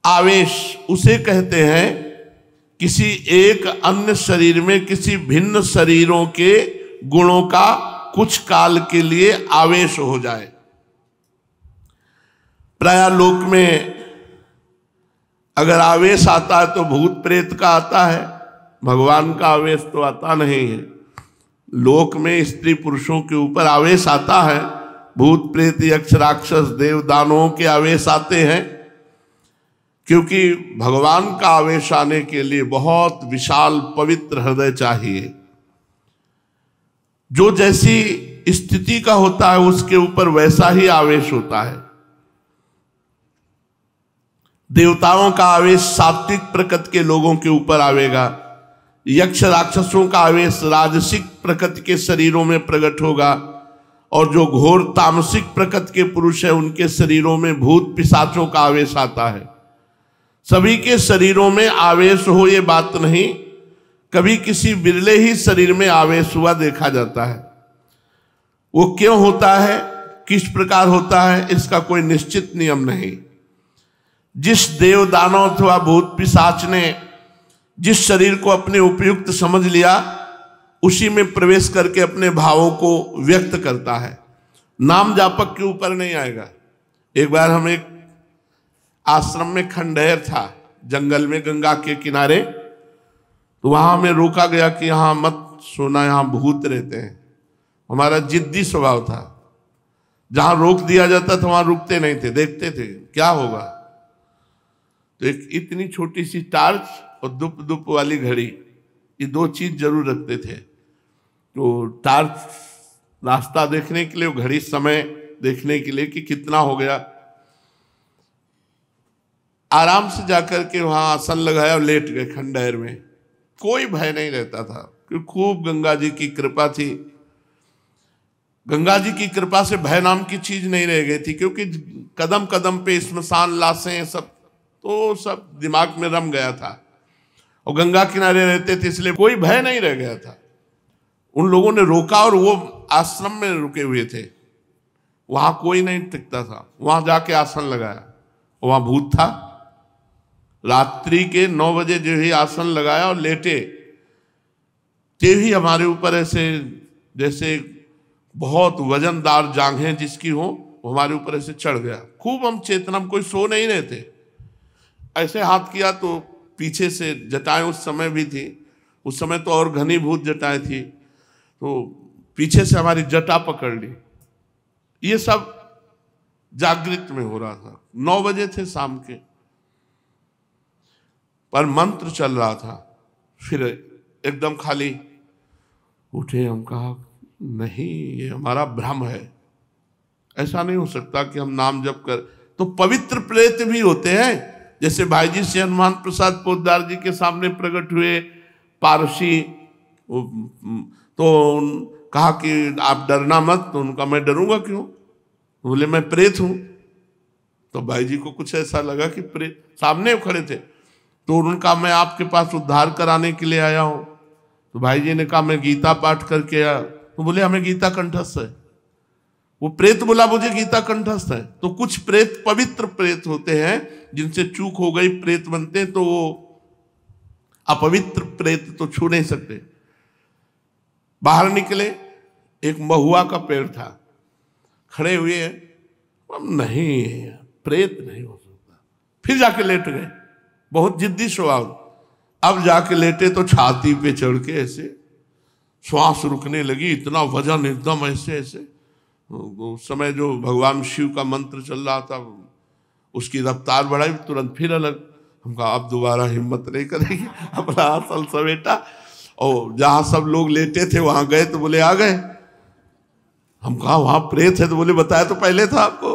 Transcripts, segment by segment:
आवेश उसे कहते हैं किसी एक अन्य शरीर में किसी भिन्न शरीरों के गुणों का कुछ काल के लिए आवेश हो जाए। प्राय लोक में अगर आवेश आता है तो भूत प्रेत का आता है, भगवान का आवेश तो आता नहीं है। लोक में स्त्री पुरुषों के ऊपर आवेश आता है, भूत प्रेत यक्ष राक्षस देव दानवों के आवेश आते हैं, क्योंकि भगवान का आवेश आने के लिए बहुत विशाल पवित्र हृदय चाहिए। जो जैसी स्थिति का होता है उसके ऊपर वैसा ही आवेश होता है। देवताओं का आवेश सात्विक प्रकृति के लोगों के ऊपर आवेगा, यक्ष राक्षसों का आवेश राजसिक प्रकृति के शरीरों में प्रकट होगा, और जो घोर तामसिक प्रकृति के पुरुष है उनके शरीरों में भूत पिशाचों का आवेश आता है। सभी के शरीरों में आवेश हो ये बात नहीं, कभी किसी बिरले ही शरीर में आवेश हुआ देखा जाता है। वो क्यों होता है, किस प्रकार होता है, इसका कोई निश्चित नियम नहीं। जिस देव दानव अथवा भूत पिशाच ने जिस शरीर को अपने उपयुक्त समझ लिया उसी में प्रवेश करके अपने भावों को व्यक्त करता है, नाम जापक के ऊपर नहीं आएगा। एक बार हम एक आश्रम में खंडहर था जंगल में गंगा के किनारे, तो वहां हमें रोका गया कि यहां मत सोना, यहां भूत रहते हैं। हमारा जिद्दी स्वभाव था, जहां रोक दिया जाता था वहां रुकते नहीं थे, देखते थे क्या होगा। तो एक इतनी छोटी सी टार्च और दुप दुप वाली घड़ी, ये दो चीज जरूर रखते थे। तो टार्च रास्ता देखने के लिए, घड़ी समय देखने के लिए कि कितना हो गया। आराम से जाकर के वहां आसन लगाया और लेट गए खंडहर में। कोई भय नहीं रहता था क्योंकि खूब गंगा जी की कृपा थी। गंगा जी की कृपा से भय नाम की चीज नहीं रह गई थी, क्योंकि कदम कदम पे स्मशान लाशें सब तो सब दिमाग में रम गया था, और गंगा किनारे रहते थे इसलिए कोई भय नहीं रह गया था। उन लोगों ने रोका और वो आश्रम में रुके हुए थे, वहां कोई नहीं टिकता था। वहां जाके आसन लगाया, वहां भूत था। रात्रि के 9 बजे जो ही आसन लगाया और लेटे, ते ही हमारे ऊपर ऐसे जैसे बहुत वजनदार जांघें जिसकी हो हमारे ऊपर ऐसे चढ़ गया। खूब हम चेतना, हम कोई सो नहीं रहे थे। ऐसे हाथ किया तो पीछे से जटाएं उस समय भी थी, उस समय तो और घनीभूत जटाएं थी, तो पीछे से हमारी जटा पकड़ ली। ये सब जागृत में हो रहा था। 9 बजे थे शाम के, पर मंत्र चल रहा था। फिर एकदम खाली उठे, हम कहा नहीं ये हमारा भ्रम है, ऐसा नहीं हो सकता कि हम नाम जप कर। तो पवित्र प्रेत भी होते हैं, जैसे भाई जी से हनुमान प्रसाद पोद्दार जी के सामने प्रकट हुए पारसी, तो कहा कि आप डरना मत। तो उनका मैं डरूंगा क्यों, बोले मैं प्रेत हूं। तो भाई जी को कुछ ऐसा लगा कि प्रेत सामने खड़े थे, तो उनका मैं आपके पास उद्धार कराने के लिए आया हूं। तो भाई जी ने कहा मैं गीता पाठ करके आया। तो बोले हमें गीता कंठस्थ है। वो प्रेत बोला मुझे गीता कंठस्थ है। तो कुछ प्रेत पवित्र प्रेत होते हैं, जिनसे चूक हो गई प्रेत बनते हैं, तो वो अपवित्र प्रेत तो छू नहीं सकते। बाहर निकले, एक महुआ का पेड़ था, खड़े हुए हैं, नहीं प्रेत नहीं हो सकता। फिर जाके लेट गए, बहुत जिद्दी स्वभाव। अब जाके लेटे तो छाती पे चढ़ के ऐसे श्वास रुकने लगी, इतना वजन एकदम ऐसे ऐसे। उस समय जो भगवान शिव का मंत्र चल रहा था उसकी रफ्तार बढ़ाई, तुरंत फिर अलग। हम कहा अब दोबारा हिम्मत नहीं करेंगे, अपना आसन समेटा और जहां सब लोग लेटे थे वहां गए। तो बोले आ गए। हम कहा वहां प्रेत है, तो बोले बताया तो पहले था आपको।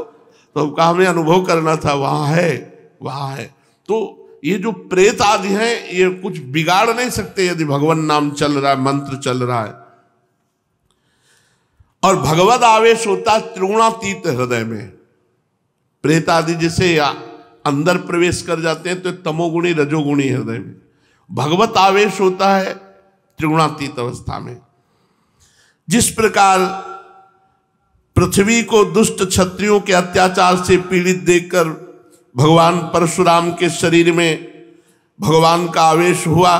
तो हम कहा हमें अनुभव करना था, वहां है वहां है। तो ये जो प्रेत आदि हैं ये कुछ बिगाड़ नहीं सकते यदि भगवान नाम चल रहा है, मंत्र चल रहा है। और भगवत आवेश होता है त्रिगुणातीत हृदय में। प्रेत आदि जैसे अंदर प्रवेश कर जाते हैं तो तमोगुणी रजोगुणी हृदय में, भगवत आवेश होता है त्रिगुणातीत अवस्था में। जिस प्रकार पृथ्वी को दुष्ट क्षत्रियों के अत्याचार से पीड़ित देखकर भगवान परशुराम के शरीर में भगवान का आवेश हुआ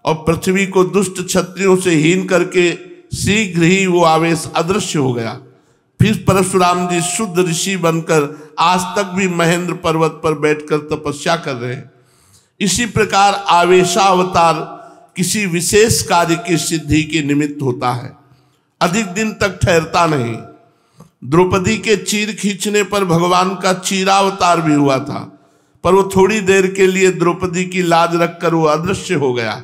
और पृथ्वी को दुष्ट क्षत्रियों से हीन करके शीघ्र ही वो आवेश अदृश्य हो गया। फिर परशुराम जी शुद्ध ऋषि बनकर आज तक भी महेंद्र पर्वत पर बैठकर तपस्या कर रहे हैं। इसी प्रकार आवेशावतार किसी विशेष कार्य की सिद्धि के निमित्त होता है, अधिक दिन तक ठहरता नहीं। द्रौपदी के चीर खींचने पर भगवान का चीरावतार भी हुआ था, पर वो थोड़ी देर के लिए द्रौपदी की लाज रखकर वो अदृश्य हो गया।